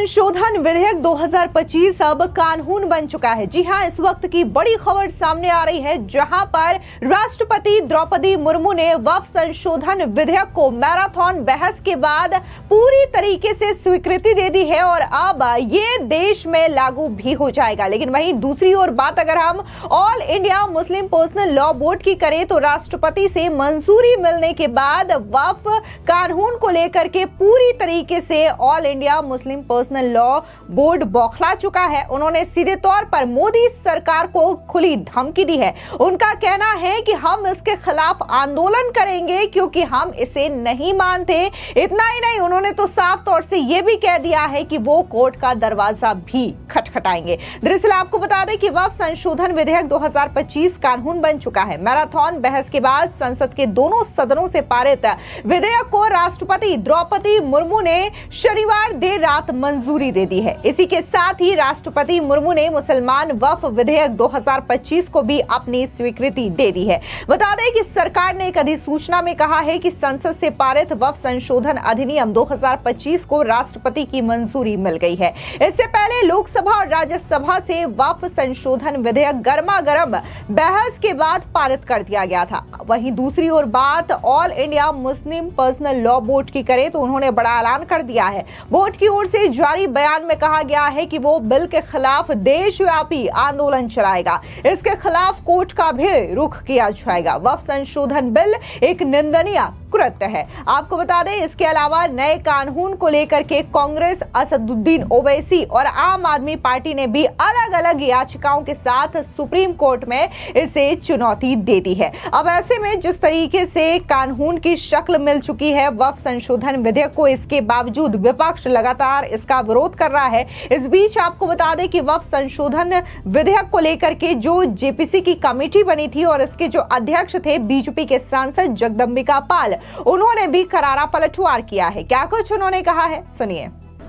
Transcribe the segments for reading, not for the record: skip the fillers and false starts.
संशोधन विधेयक 2025 अब कानून बन चुका है। जी हां, इस वक्त की बड़ी खबर सामने आ रही है, जहां पर राष्ट्रपति द्रौपदी मुर्मू ने वक्फ संशोधन विधेयक को मैराथन बहस के बाद पूरी तरीके से स्वीकृति दे दी है और अब ये देश में लागू भी हो जाएगा। लेकिन वहीं दूसरी ओर बात अगर हम all India Muslim personal law board की करें तो राष्ट्रपति से मंजूरी मिलने के बाद वक्फ कानून को लेकर के पूरी तरीके से all India Muslim personal law board बौखला चुका है। उन्होंने सीधे तौर पर मोदी सरकार को खुली धमकी दी है। उनका कहना है कि हम इसके खिलाफ आंदोलन करेंगे क्योंकि हम इसे नहीं मानते। इतना ही नहीं, उन्होंने तो साफ तौर से यह भी कह दिया है कि वो कोर्ट का दरवाजा भी खटखटाएंगे। दरअसल आपको बता दें कि वक्फ संशोधन विधेयक 2025 कानून बन चुका है। मैराथन बहस के बाद संसद के दोनों सदनों से पारित विधेयक को राष्ट्रपति द्रौपदी मुर्मू ने शनिवार देर रात मंजूरी दे दी है। इसी के साथ ही राष्ट्रपति मुर्मू ने मुसलमान वक्फ विधेयक 2025 को भी अपनी स्वीकृति दे दी है। बता दें कि सरकार ने एक अधिसूचना में कहा है कि संसद से पारित वक्फ संशोधन अधिनियम 2025 को राष्ट्रपति की मंजूरी मिल गई है। इससे पहले लोकसभा और राज्यसभा से वक्फ संशोधन विधेयक गर्मा गर्म बहस के बाद पारित कर दिया गया था। वहीं दूसरी ओर बात all India Muslim personal law board की करें तो उन्होंने बड़ा ऐलान कर दिया है। बोर्ड की ओर से जारी बयान में कहा गया है कि वो बिल के खिलाफ देशव्यापी आंदोलन चलाएगा। इसके खिलाफ कोर्ट का भी रुख किया जाएगा। वक्फ संशोधन बिल एक निंदनीय कृत्य है। आपको बता दें, इसके अलावा नए कानून को लेकर के कांग्रेस, असदुद्दीन ओवैसी और आम आदमी पार्टी ने भी अलग अलग याचिकाओं के साथ सुप्रीम कोर्ट में इसे चुनौती दे दी है। अब ऐसे में जिस तरीके से कानून की शक्ल मिल चुकी है वक्फ संशोधन विधेयक को, इसके बावजूद विपक्ष लगातार इसका विरोध कर रहा है। इस बीच आपको बता दें कि वक्फ संशोधन विधेयक को लेकर के जो जेपीसी की कमेटी बनी थी और इसके जो अध्यक्ष थे बीजेपी के सांसद जगदंबिका पाल, उन्होंने भी करारा पलटवार किया है। क्या कुछ उन्होंने कहा है, सुनिए।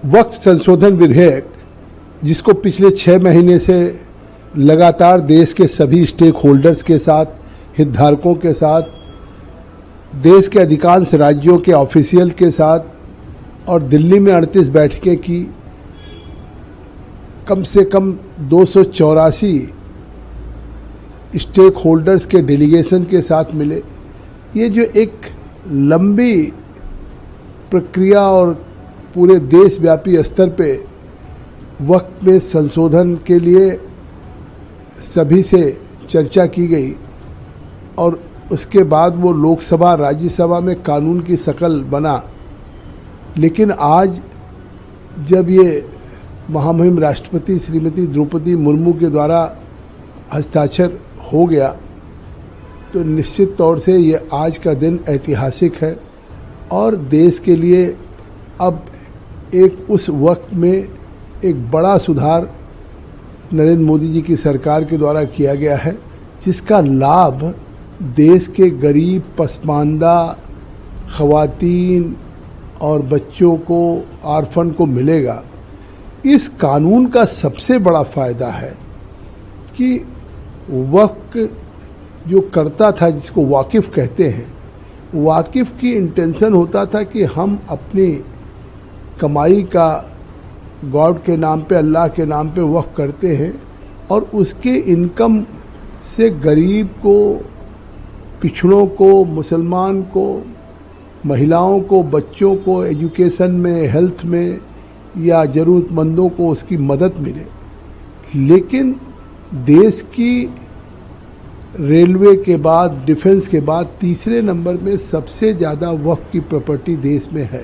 वक्फ संशोधन विधेयक जिसको पिछले 6 महीने से लगातार देश के सभी स्टेक होल्डर्स के साथ, हितधारकों के साथ, देश के अधिकांश राज्यों के ऑफिशियल के साथ और दिल्ली में 38 बैठकें की, कम से कम 284 स्टेक होल्डर्स के डेलीगेशन के साथ मिले। ये जो एक लंबी प्रक्रिया और पूरे देशव्यापी स्तर पे वक्त में संशोधन के लिए सभी से चर्चा की गई और उसके बाद वो लोकसभा राज्यसभा में कानून की शक्ल बना। लेकिन आज जब ये महामहिम राष्ट्रपति श्रीमती द्रौपदी मुर्मू के द्वारा हस्ताक्षर हो गया तो निश्चित तौर से ये आज का दिन ऐतिहासिक है और देश के लिए अब एक उस वक्त में एक बड़ा सुधार नरेंद्र मोदी जी की सरकार के द्वारा किया गया है, जिसका लाभ देश के गरीब, पसमानदा, ख़वातीन और बच्चों को, आर्फन को मिलेगा। इस कानून का सबसे बड़ा फ़ायदा है कि वक्फ जो करता था, जिसको वाकिफ़ कहते हैं, वाकिफ़ की इंटेंशन होता था कि हम अपनी कमाई का गॉड के नाम पे, अल्लाह के नाम पे वक्फ करते हैं और उसके इनकम से गरीब को, पिछड़ों को, मुसलमान को, महिलाओं को, बच्चों को एजुकेशन में, हेल्थ में या ज़रूरतमंदों को उसकी मदद मिले। लेकिन देश की रेलवे के बाद, डिफेंस के बाद तीसरे नंबर में सबसे ज़्यादा वक्फ की प्रॉपर्टी देश में है,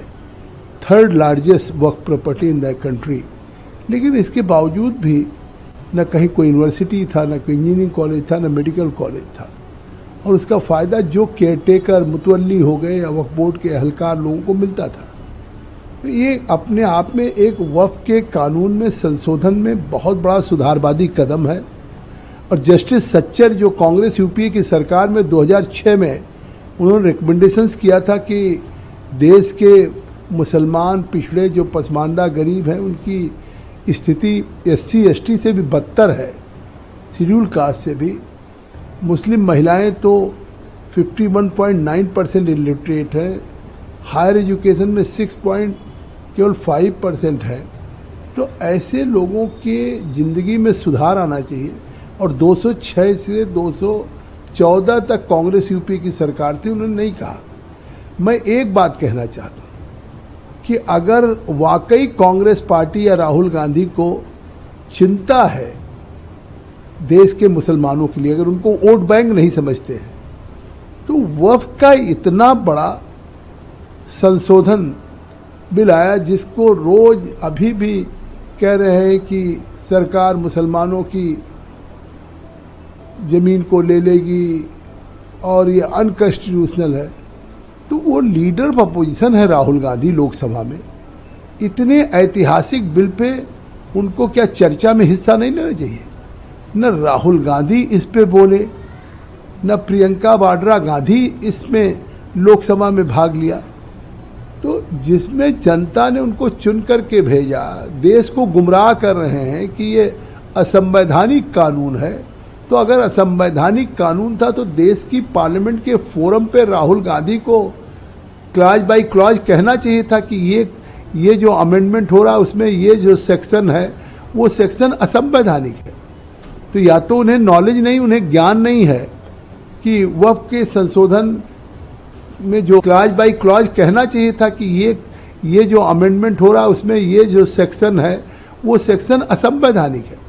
3rd largest Waqf property in the country. लेकिन इसके बावजूद भी न कहीं कोई यूनिवर्सिटी था, न कोई इंजीनियरिंग कॉलेज था, न मेडिकल कॉलेज था और उसका फ़ायदा जो केयरटेकर, मुतवल्ली हो गए या वक्फ बोर्ड के अहलकार लोगों को मिलता था। तो ये अपने आप में एक वक्फ के कानून में संशोधन में बहुत बड़ा सुधारवादी कदम है। और जस्टिस सच्चर जो कांग्रेस यूपीए की सरकार में 2006 में उन्होंने रिकमेंडेशंस किया था कि देश के मुसलमान, पिछड़े, जो पसमानदा गरीब हैं, उनकी स्थिति SC ST से भी बदतर है, शेड्यूल कास्ट से भी। मुस्लिम महिलाएं तो 51.9% इलिटरेट हैं, हायर एजुकेशन में केवल 5% है। तो ऐसे लोगों के ज़िंदगी में सुधार आना चाहिए। और 206 से 214 तक कांग्रेस यूपी की सरकार थी, उन्होंने नहीं कहा। मैं एक बात कहना चाहता हूँ कि अगर वाकई कांग्रेस पार्टी या राहुल गांधी को चिंता है देश के मुसलमानों के लिए, अगर उनको वोट बैंक नहीं समझते हैं, तो वक्फ का इतना बड़ा संशोधन बिल आया जिसको रोज अभी भी कह रहे हैं कि सरकार मुसलमानों की जमीन को ले लेगी और ये अनकॉन्स्टिट्यूशनल है। तो वो लीडर ऑफ अपोजिशन है राहुल गांधी लोकसभा में, इतने ऐतिहासिक बिल पे उनको क्या चर्चा में हिस्सा नहीं लेना चाहिए? न राहुल गांधी इस पे बोले, न प्रियंका वाड्रा गांधी इसमें लोकसभा में भाग लिया। तो जिसमें जनता ने उनको चुन करके भेजा, देश को गुमराह कर रहे हैं कि ये असंवैधानिक कानून है। तो अगर असंवैधानिक कानून था तो देश की पार्लियामेंट के फोरम पे राहुल गांधी को क्लॉज बाय क्लॉज कहना चाहिए था कि ये जो अमेंडमेंट हो रहा है उसमें ये जो सेक्शन है वो सेक्शन असंवैधानिक है। तो या तो उन्हें नॉलेज नहीं, उन्हें ज्ञान नहीं है कि वक्फ के संशोधन में जो क्लॉज बाय क्लॉज कहना चाहिए था कि ये जो अमेंडमेंट हो रहा है उसमें ये जो सेक्शन है वो सेक्शन असंवैधानिक है।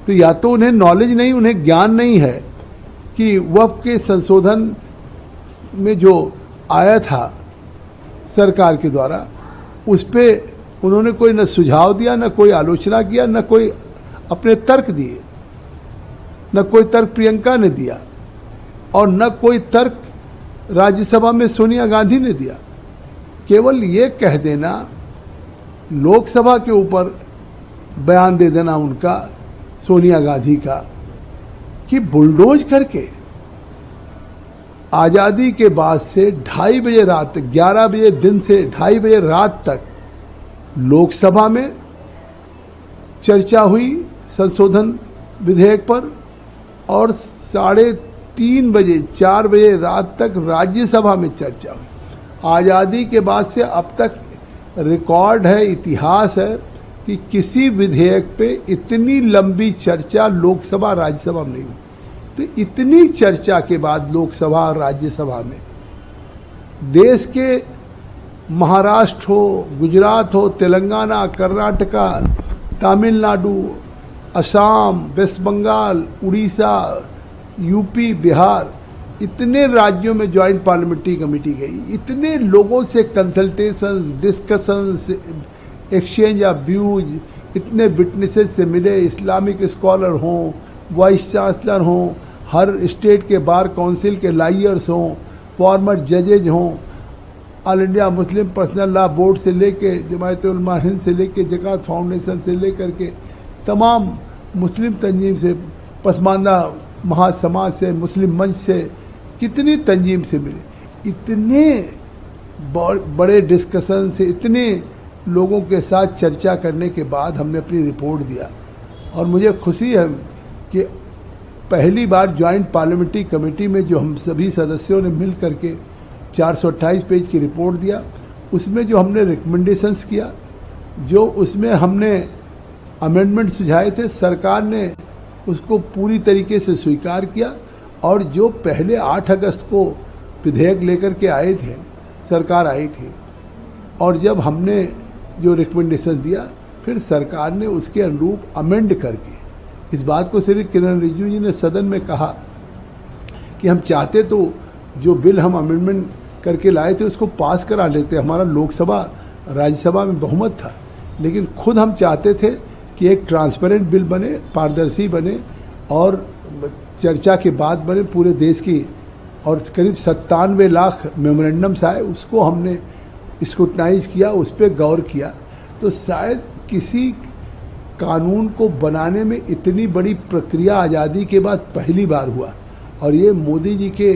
तो या तो उन्हें नॉलेज नहीं, उन्हें ज्ञान नहीं है कि वक्फ के संशोधन में जो आया था सरकार के द्वारा उस पे उन्होंने कोई न सुझाव दिया, न कोई आलोचना किया, न कोई अपने तर्क दिए, न कोई तर्क प्रियंका ने दिया और न कोई तर्क राज्यसभा में सोनिया गांधी ने दिया। केवल ये कह देना, लोकसभा के ऊपर बयान दे देना उनका, सोनिया गांधी का, कि बुलडोज करके आज़ादी के बाद से 2:30 बजे रात तक, 11 बजे दिन से 2:30 बजे रात तक लोकसभा में चर्चा हुई संशोधन विधेयक पर और 3:30 बजे 4 बजे रात तक राज्यसभा में चर्चा हुई। आज़ादी के बाद से अब तक रिकॉर्ड है, इतिहास है कि किसी विधेयक पे इतनी लंबी चर्चा लोकसभा राज्यसभा में नहीं हुई। तो इतनी चर्चा के बाद लोकसभा और राज्यसभा में देश के महाराष्ट्र हो, गुजरात हो, तेलंगाना, कर्नाटका, तमिलनाडु, असम, वेस्ट बंगाल, उड़ीसा, यूपी, बिहार, इतने राज्यों में ज्वाइंट पार्लियामेंट्री कमेटी गई, इतने लोगों से consultations, discussions, exchange of views, इतने विटनेसेस से मिले, इस्लामिक स्कॉलर हों, वाइस चांसलर हों, हर स्टेट के बार काउंसिल के लायर्स हों, फॉर्मर जजेज हों, all India Muslim personal law board से लेके जमायत उलमा हिंद से लेके ज़कात फाउंडेशन से लेकर के तमाम मुस्लिम तंजीम से, पसमानदा महासमाज से, मुस्लिम मंच से, कितनी तंजीम से मिले, इतने बड़े डिस्कशन से, इतने लोगों के साथ चर्चा करने के बाद हमने अपनी रिपोर्ट दिया। और मुझे खुशी है कि पहली बार ज्वाइंट पार्लियामेंट्री कमेटी में जो हम सभी सदस्यों ने मिल करके 428 पेज की रिपोर्ट दिया, उसमें जो हमने रिकमेंडेशंस किया, जो उसमें हमने अमेंडमेंट सुझाए थे, सरकार ने उसको पूरी तरीके से स्वीकार किया। और जो पहले 8 अगस्त को विधेयक लेकर के आए थे, सरकार आई थी, और जब हमने जो रिकमेंडेशन दिया, फिर सरकार ने उसके अनुरूप अमेंड करके, इस बात को श्री किरण रिजिजू जी ने सदन में कहा कि हम चाहते तो जो बिल हम अमेंडमेंट करके लाए थे उसको पास करा लेते, हमारा लोकसभा राज्यसभा में बहुमत था, लेकिन खुद हम चाहते थे कि एक ट्रांसपेरेंट बिल बने, पारदर्शी बने और चर्चा के बाद बने पूरे देश की। और करीब 97 लाख मेमोरेंडम्स आए, उसको हमने स्क्रूटनाइज किया, उस पर गौर किया। तो शायद किसी कानून को बनाने में इतनी बड़ी प्रक्रिया आज़ादी के बाद पहली बार हुआ। और ये मोदी जी के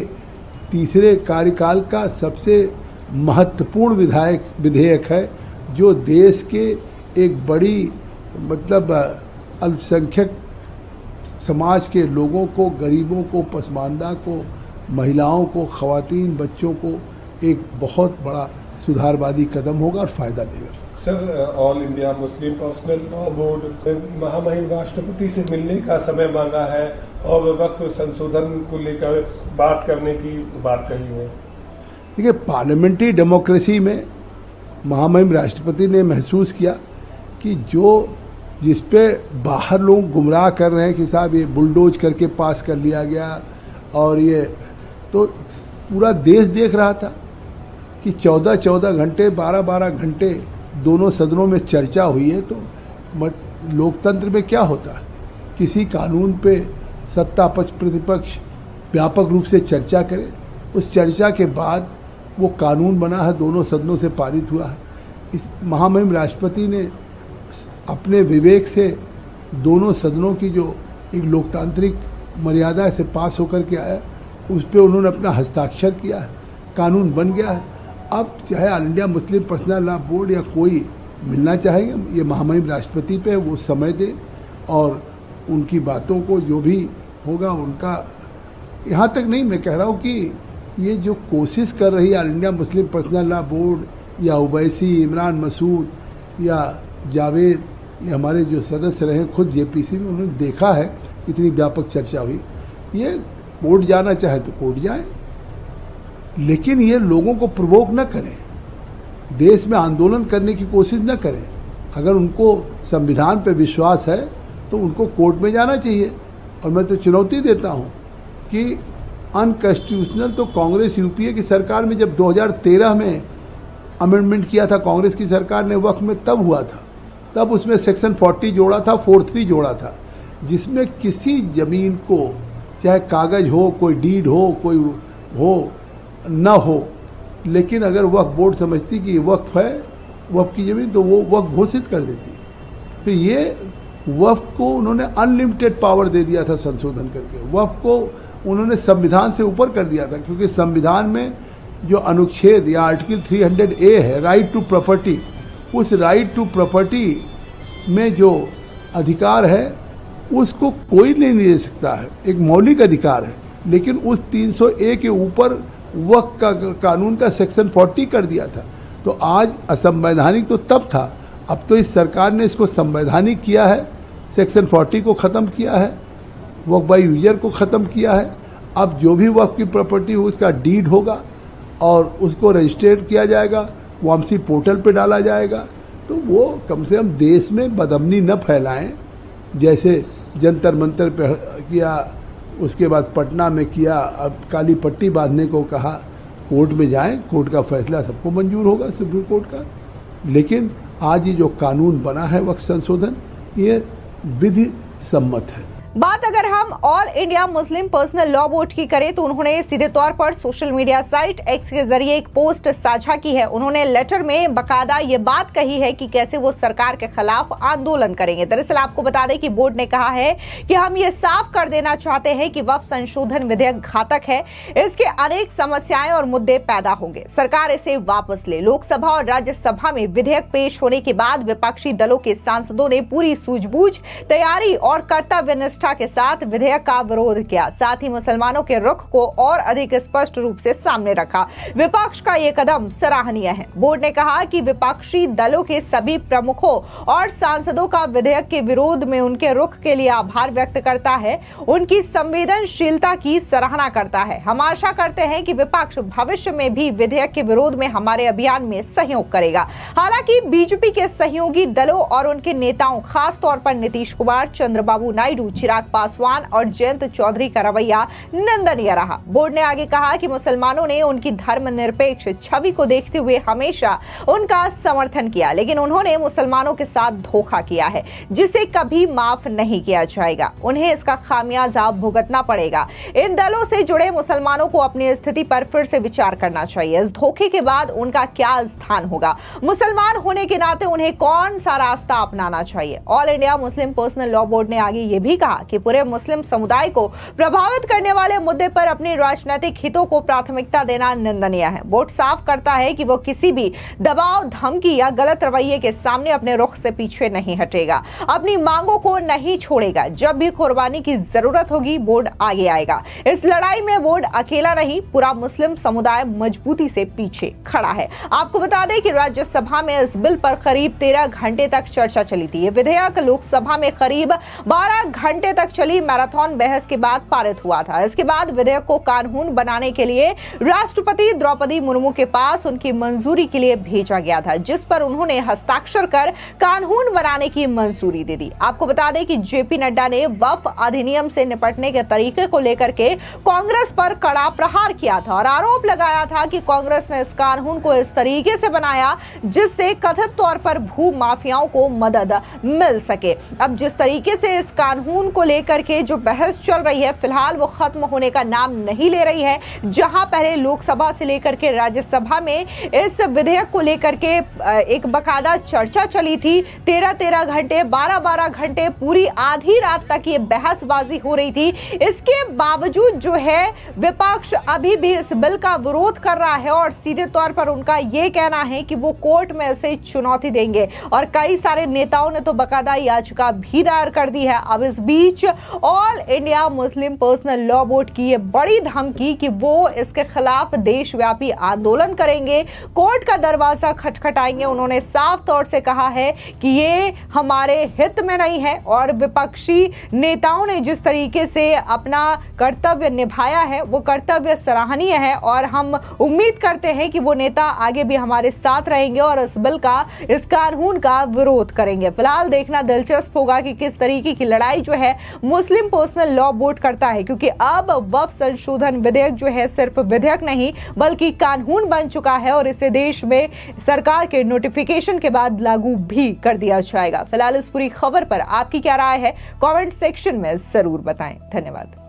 तीसरे कार्यकाल का सबसे महत्वपूर्ण विधेयक है, जो देश के एक बड़ी अल्पसंख्यक समाज के लोगों को, गरीबों को, पसमानदा को, महिलाओं को, ख़वातीन, बच्चों को एक बहुत बड़ा सुधारवादी कदम होगा और फ़ायदा देगा। Sir, all India Muslim personal law board महामहिम राष्ट्रपति से मिलने का समय मांगा है और वक्त संशोधन को लेकर बात करने की बात कही है। देखिए, पार्लियामेंट्री डेमोक्रेसी में महामहिम राष्ट्रपति ने महसूस किया कि जिस पे बाहर लोग गुमराह कर रहे हैं कि साहब ये बुलडोज करके पास कर लिया गया, और ये तो पूरा देश देख रहा था कि 14-14 घंटे 12-12 घंटे दोनों सदनों में चर्चा हुई है। तो लोकतंत्र में क्या होता है, किसी कानून पे सत्ता पक्ष प्रतिपक्ष व्यापक रूप से चर्चा करे, उस चर्चा के बाद वो कानून बना है, दोनों सदनों से पारित हुआ है। इस महामहिम राष्ट्रपति ने अपने विवेक से दोनों सदनों की जो एक लोकतांत्रिक मर्यादा से पास होकर के आया, उस पर उन्होंने अपना हस्ताक्षर किया है, कानून बन गया है। अब चाहे all India Muslim personal law board या कोई मिलना चाहेंगे, ये महामहिम राष्ट्रपति पे वो समय दे और उनकी बातों को जो भी होगा उनका, यहाँ तक नहीं, मैं कह रहा हूँ कि ये जो कोशिश कर रही है all India Muslim personal law board या ओवैसी, इमरान मसूद या जावेद, ये हमारे जो सदस्य रहे खुद जेपीसी में, उन्होंने देखा है इतनी व्यापक चर्चा हुई। ये कोर्ट जाना चाहे तो कोर्ट जाए, लेकिन ये लोगों को प्रवोक न करें, देश में आंदोलन करने की कोशिश न करें। अगर उनको संविधान पे विश्वास है तो उनको कोर्ट में जाना चाहिए। और मैं तो चुनौती देता हूँ कि अनकॉन्स्टिट्यूशनल तो कांग्रेस यूपीए की सरकार में जब 2013 में अमेंडमेंट किया था कांग्रेस की सरकार ने वक्त में, तब हुआ था, तब उसमें सेक्शन 40 जोड़ा था, 43 जोड़ा था, जिसमें किसी जमीन को चाहे कागज हो, कोई डीड हो, कोई हो न हो, लेकिन अगर वक्फ बोर्ड समझती कि वक्फ है, वक्फ की जमीन, तो वो वक्फ घोषित कर देती। तो ये वक्फ को उन्होंने अनलिमिटेड पावर दे दिया था संशोधन करके, वक्फ को उन्होंने संविधान से ऊपर कर दिया था, क्योंकि संविधान में जो अनुच्छेद या आर्टिकल 300A है, राइट टू प्रॉपर्टी, उस राइट टू प्रॉपर्टी में जो अधिकार है उसको कोई नहीं ले सकता है, एक मौलिक अधिकार है। लेकिन उस 300A के ऊपर वक्फ का कानून का सेक्शन 40 कर दिया था। तो आज असंवैधानिक तो तब था, अब तो इस सरकार ने इसको संवैधानिक किया है, सेक्शन 40 को ख़त्म किया है, वक्फ बाय यूजर को ख़त्म किया है। अब जो भी वक्फ की प्रॉपर्टी हो उसका डीड होगा और उसको रजिस्ट्रेट किया जाएगा, वामसी पोर्टल पे डाला जाएगा। तो वो कम से कम देश में बदअमनी न फैलाएं, जैसे जंतर मंतर पे किया, उसके बाद पटना में किया, अब काली पट्टी बांधने को कहा। कोर्ट में जाएं, कोर्ट का फैसला सबको मंजूर होगा, सुप्रीम कोर्ट का। लेकिन आज ये जो कानून बना है वक्फ संशोधन, ये विधि सम्मत है। बात अगर हम all India Muslim personal law board की करें तो उन्होंने सीधे तौर पर सोशल मीडिया साइट एक्स के जरिए एक पोस्ट साझा की है। उन्होंने लेटर में बकायदा ये बात कही है कि कैसे वो सरकार के खिलाफ आंदोलन करेंगे। दरअसल आपको बता दें कि बोर्ड ने कहा है कि हम ये साफ कर देना चाहते हैं कि वक्फ संशोधन विधेयक घातक है, इसके अनेक समस्याएं और मुद्दे पैदा होंगे, सरकार इसे वापस ले। लोकसभा और राज्यसभा में विधेयक पेश होने के बाद विपक्षी दलों के सांसदों ने पूरी सूझबूझ, तैयारी और कर्तव्य निष्ठा के साथ विधेयक का विरोध किया, साथ ही मुसलमानों के रुख को और अधिक स्पष्ट रूप से सामने रखा। विपक्ष का यह कदम सराहनीय है। बोर्ड ने कहा कि विपक्षी दलों के सभी प्रमुखों और सांसदों का विधेयक के विरोध में उनके रुख के लिए आभार व्यक्त करता है, उनकी संवेदनशीलता की सराहना करता है। हम आशा करते हैं कि विपक्ष भविष्य में भी विधेयक के विरोध में हमारे अभियान में सहयोग करेगा। हालांकि बीजेपी के सहयोगी दलों और उनके नेताओं, खास तौर पर नीतीश कुमार, चंद्रबाबू नायडू, चिराग पासवान और जयंत चौधरी का रवैया निंदनीय रहा। बोर्ड ने आगे कहा कि मुसलमानों ने उनकी धर्मनिरपेक्ष छवि को देखते हुए हमेशा उनका समर्थन किया, लेकिन उन्होंने मुसलमानों के साथ धोखा किया है, जिसे कभी माफ नहीं किया जाएगा। उन्हें इसका खामियाजा भुगतना पड़ेगा। इन दलों से जुड़े मुसलमानों को अपनी स्थिति पर फिर से विचार करना चाहिए। इस धोखे के बाद उनका क्या स्थान होगा? मुसलमान होने के नाते उन्हें कौन सा रास्ता अपनाना चाहिए? All India Muslim personal law board ने आगे ये भी कहा कि पूरे मुस्लिम समुदाय को प्रभावित करने वाले मुद्दे पर अपने राजनीतिक हितों को प्राथमिकता देना निंदनीय है। बोर्ड साफ करता है कि वो किसी भी दबाव, धमकी या गलत रवैये के सामने अपने रुख से पीछे नहीं हटेगा, अपनी मांगों को नहीं छोड़ेगा। जब भी कुर्बानी की जरूरत होगी बोर्ड आगे आएगा। इस लड़ाई में बोर्ड अकेला नहीं, पूरा मुस्लिम समुदाय मजबूती से पीछे खड़ा है। आपको बता दें कि राज्यसभा में इस बिल पर करीब 13 घंटे तक चर्चा चली थी। ये विधेयक लोकसभा में करीब 12 घंटे तक चली मैराथन बहस के बाद पारित हुआ था। इसके बाद विधेयक को कानून बनाने के लिए राष्ट्रपति द्रौपदी मुर्मू के पास उनकी मंजूरी के लिए भेजा गया था, जिस पर उन्होंने हस्ताक्षर कर कानून बनाने की मंजूरी दे दी। आपको बता दें कि जेपी नड्डा ने वक्फ अधिनियम से निपटने के तरीके को लेकर के कांग्रेस पर कड़ा प्रहार किया था और आरोप लगाया था कि कांग्रेस ने इस कानून को इस तरीके से बनाया जिससे कथित तौर पर भू माफियाओं को मदद मिल सके। अब जिस तरीके से इस कानून को लेकर के जो बहस चल रही है, फिलहाल वो खत्म होने का नाम नहीं ले रही है। जहां पहले लोकसभा से लेकर के राज्यसभा में इस विधेयक को लेकर के एक बकायदा चर्चा चली थी, 13-13 घंटे, 12-12 घंटे, पूरी आधी रात तक ये बहसबाजी हो रही थी। इसके बावजूद जो है विपक्ष अभी भी इस बिल का विरोध कर रहा है और सीधे तौर पर उनका ये कहना है कि वो कोर्ट में इसे चुनौती देंगे और कई सारे नेताओं ने तो बकायदा याचिका भी दायर कर दी है। अब इस बीच all India Muslim personal law board की ये बड़ी धमकी कि वो इसके खिलाफ देशव्यापी आंदोलन करेंगे, कोर्ट का दरवाजा खटखटाएंगे। उन्होंने साफ तौर से कहा है कि ये हमारे हित में नहीं है और विपक्षी नेताओं ने जिस तरीके से अपना कर्तव्य निभाया है वो कर्तव्य सराहनीय है और हम उम्मीद करते हैं कि वो नेता आगे भी हमारे साथ रहेंगे और इस बिल का, इस कानून का विरोध करेंगे। फिलहाल देखना दिलचस्प होगा कि किस तरीके की लड़ाई जो है मुस्लिम पर्सनल लॉ बोर्ड करता है, क्योंकि अब वक्फ संशोधन विधेयक जो है सिर्फ विधेयक नहीं बल्कि कानून बन चुका है और इसे देश में सरकार के नोटिफिकेशन के बाद लागू भी कर दिया जाएगा। फिलहाल इस पूरी खबर पर आपकी क्या राय है, कमेंट सेक्शन में जरूर बताएं। धन्यवाद।